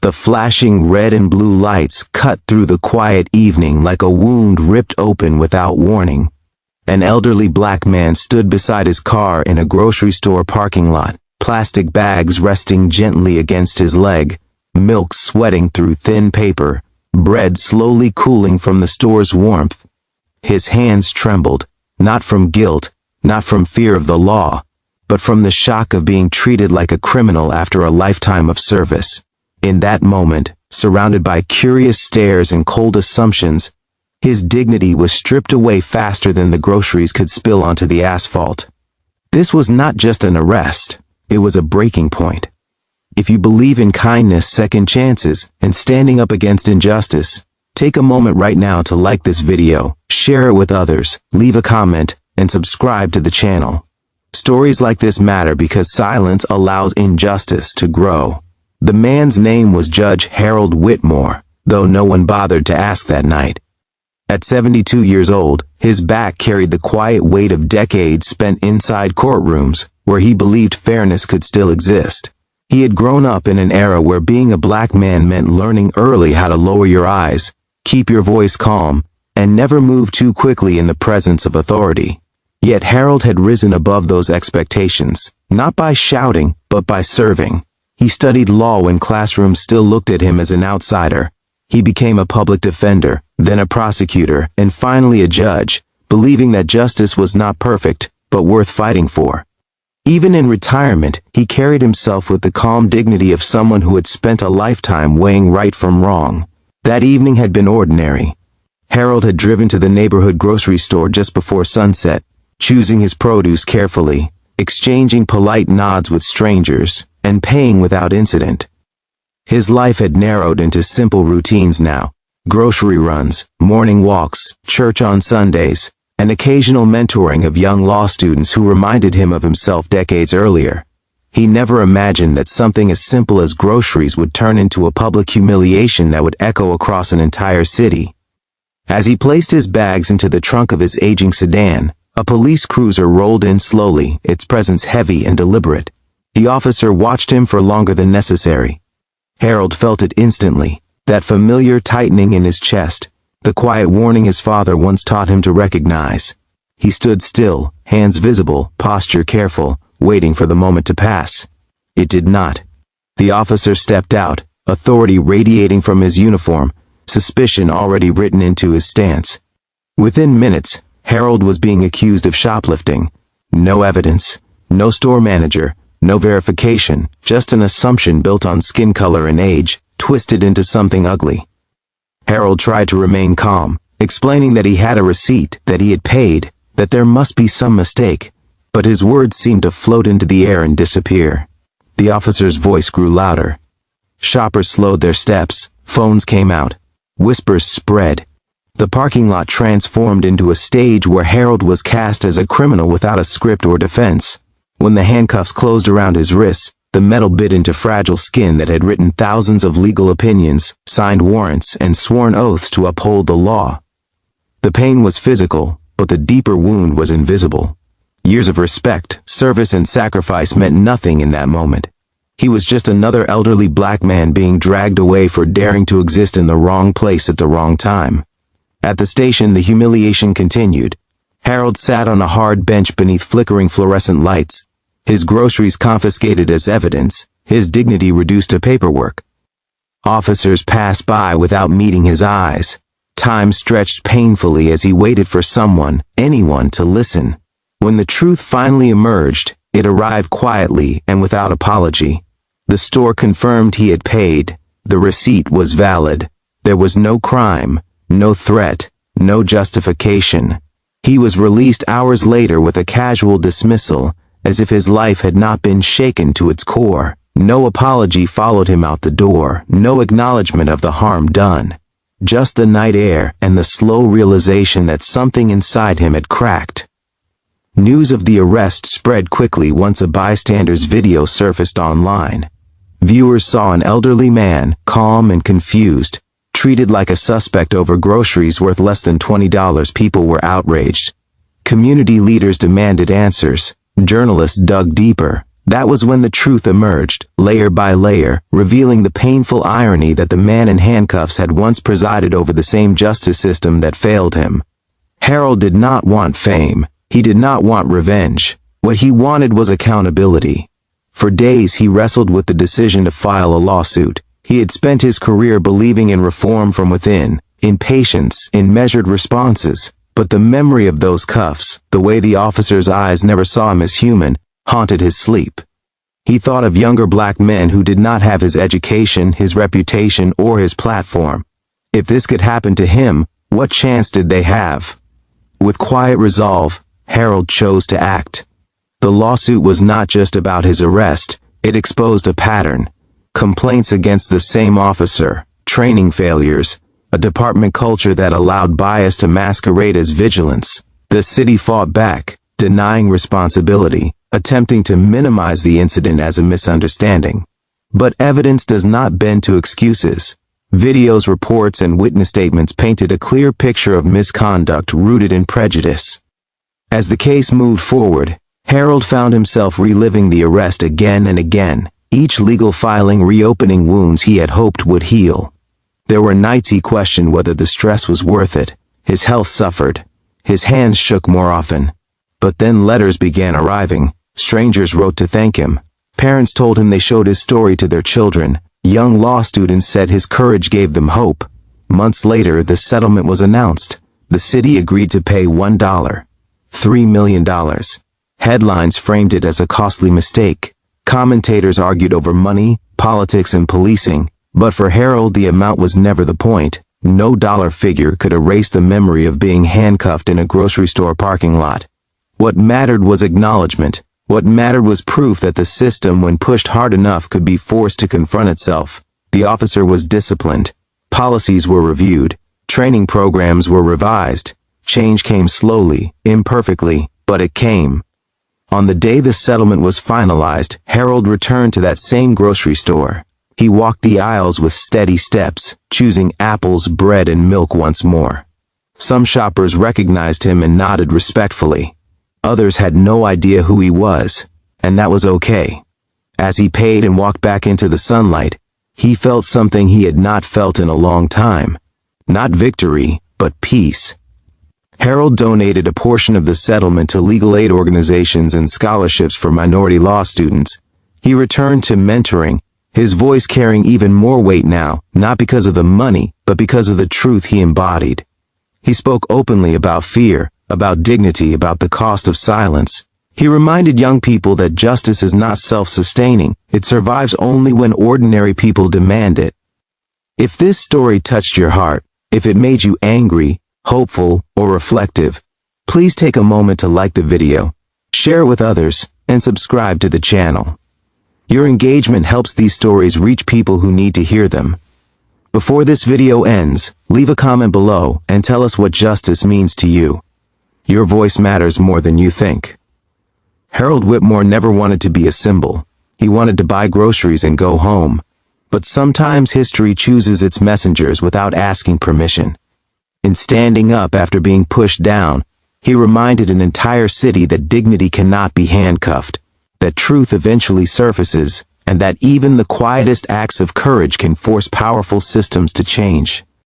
The flashing red and blue lights cut through the quiet evening like a wound ripped open without warning. An elderly black man stood beside his car in a grocery store parking lot, plastic bags resting gently against his leg, milk sweating through thin paper, bread slowly cooling from the store's warmth. His hands trembled, not from guilt, not from fear of the law, but from the shock of being treated like a criminal after a lifetime of service. In that moment, surrounded by curious stares and cold assumptions, his dignity was stripped away faster than the groceries could spill onto the asphalt. This was not just an arrest, it was a breaking point. If you believe in kindness, second chances, and standing up against injustice, take a moment right now to like this video, share it with others, leave a comment, and subscribe to the channel. Stories like this matter because silence allows injustice to grow. The man's name was Judge Harold Whitmore, though no one bothered to ask that night. At 72 years old, his back carried the quiet weight of decades spent inside courtrooms, where he believed fairness could still exist. He had grown up in an era where being a black man meant learning early how to lower your eyes, keep your voice calm, and never move too quickly in the presence of authority. Yet Harold had risen above those expectations, not by shouting, but by serving. He studied law when classrooms still looked at him as an outsider. He became a public defender, then a prosecutor, and finally a judge, believing that justice was not perfect, but worth fighting for. Even in retirement, he carried himself with the calm dignity of someone who had spent a lifetime weighing right from wrong. That evening had been ordinary. Harold had driven to the neighborhood grocery store just before sunset, choosing his produce carefully, exchanging polite nods with strangers, and paying without incident. His life had narrowed into simple routines now: grocery runs, morning walks, church on Sundays, and occasional mentoring of young law students who reminded him of himself decades earlier. He never imagined that something as simple as groceries would turn into a public humiliation that would echo across an entire city. As he placed his bags into the trunk of his aging sedan, a police cruiser rolled in slowly, its presence heavy and deliberate. The officer watched him for longer than necessary. Harold felt it instantly, that familiar tightening in his chest, the quiet warning his father once taught him to recognize. He stood still, hands visible, posture careful, waiting for the moment to pass. It did not. The officer stepped out, authority radiating from his uniform, suspicion already written into his stance. Within minutes, Harold was being accused of shoplifting. No evidence, no store manager, no verification, just an assumption built on skin color and age, twisted into something ugly. Harold tried to remain calm, explaining that he had a receipt, that he had paid, that there must be some mistake, but his words seemed to float into the air and disappear. The officer's voice grew louder. Shoppers slowed their steps, phones came out, whispers spread. The parking lot transformed into a stage where Harold was cast as a criminal without a script or defense. When the handcuffs closed around his wrists, the metal bit into fragile skin that had written thousands of legal opinions, signed warrants, and sworn oaths to uphold the law. The pain was physical, but the deeper wound was invisible. Years of respect, service, and sacrifice meant nothing in that moment. He was just another elderly black man being dragged away for daring to exist in the wrong place at the wrong time. At the station, the humiliation continued. Harold sat on a hard bench beneath flickering fluorescent lights, his groceries confiscated as evidence, his dignity reduced to paperwork. Officers passed by without meeting his eyes. Time stretched painfully as he waited for someone, anyone, to listen. When the truth finally emerged, it arrived quietly and without apology. The store confirmed he had paid. The receipt was valid. There was no crime, no threat, no justification. He was released hours later with a casual dismissal, as if his life had not been shaken to its core. No apology followed him out the door, no acknowledgement of the harm done. Just the night air and the slow realization that something inside him had cracked. News of the arrest spread quickly once a bystander's video surfaced online. Viewers saw an elderly man, calm and confused, treated like a suspect over groceries worth less than $20. People were outraged. Community leaders demanded answers. Journalists dug deeper. That was when the truth emerged, layer by layer, revealing the painful irony that the man in handcuffs had once presided over the same justice system that failed him. Harold did not want fame. He did not want revenge. What he wanted was accountability. For days he wrestled with the decision to file a lawsuit. He had spent his career believing in reform from within, in patience, in measured responses. But the memory of those cuffs, the way the officer's eyes never saw him as human, haunted his sleep. He thought of younger black men who did not have his education, his reputation, or his platform. If this could happen to him, what chance did they have? With quiet resolve, Harold chose to act. The lawsuit was not just about his arrest, it exposed a pattern. Complaints against the same officer, training failures, a department culture that allowed bias to masquerade as vigilance. The city fought back, denying responsibility, attempting to minimize the incident as a misunderstanding. But evidence does not bend to excuses. Videos, reports, and witness statements painted a clear picture of misconduct rooted in prejudice. As the case moved forward, Harold found himself reliving the arrest again and again, each legal filing reopening wounds he had hoped would heal. There were nights he questioned whether the stress was worth it. His health suffered. His hands shook more often. But then letters began arriving. Strangers wrote to thank him. Parents told him they showed his story to their children. Young law students said his courage gave them hope. Months later, the settlement was announced. The city agreed to pay $1, $3 million. Headlines framed it as a costly mistake. Commentators argued over money, politics, and policing. But for Harold, the amount was never the point. No dollar figure could erase the memory of being handcuffed in a grocery store parking lot. What mattered was acknowledgement. What mattered was proof that the system, when pushed hard enough, could be forced to confront itself. The officer was disciplined. Policies were reviewed. Training programs were revised. Change came slowly, imperfectly, but it came. On the day the settlement was finalized, Harold returned to that same grocery store. He walked the aisles with steady steps, choosing apples, bread, and milk once more. Some shoppers recognized him and nodded respectfully. Others had no idea who he was, and that was okay. As he paid and walked back into the sunlight, he felt something he had not felt in a long time. Not victory, but peace. Harold donated a portion of the settlement to legal aid organizations and scholarships for minority law students. He returned to mentoring, his voice carrying even more weight now, not because of the money, but because of the truth he embodied. He spoke openly about fear, about dignity, about the cost of silence. He reminded young people that justice is not self-sustaining. It survives only when ordinary people demand it. If this story touched your heart, if it made you angry, hopeful, or reflective, please take a moment to like the video, share it with others, and subscribe to the channel. Your engagement helps these stories reach people who need to hear them. Before this video ends, leave a comment below and tell us what justice means to you. Your voice matters more than you think. Harold Whitmore never wanted to be a symbol. He wanted to buy groceries and go home. But sometimes history chooses its messengers without asking permission. In standing up after being pushed down, he reminded an entire city that dignity cannot be handcuffed, that truth eventually surfaces, and that even the quietest acts of courage can force powerful systems to change.